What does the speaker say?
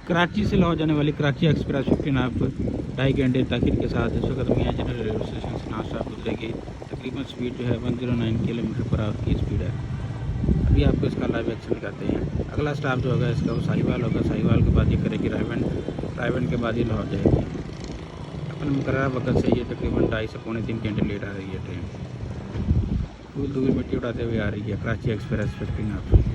कराची से लाहौर जाने वाली कराची एक्सप्रेस 15 आप 2.5 घंटे तखिर के साथ इस वक्त मियाँ जनरल रेलवे स्टेशन से नास्ता गुजरेगी। तकरीबन स्पीड जो है 109 किलोमीटर पर आवर की स्पीड है। अभी आपको इसका लाइव एक्शन दिखाते हैं। अगला स्टॉप जो होगा इसका वो साहिवाल होगा। साहिवाल के बाद ये करेगी रायवन के बाद ये लाहौर जाएगी। अपने मुकर्रर वक्त से ये तकरीबन 2.5 से पौने 3 घंटे लेट आ रही है ट्रेन। धूल धूल मिट्टी उड़ाते हुए आ रही है कराची एक्सप्रेस 15 आप।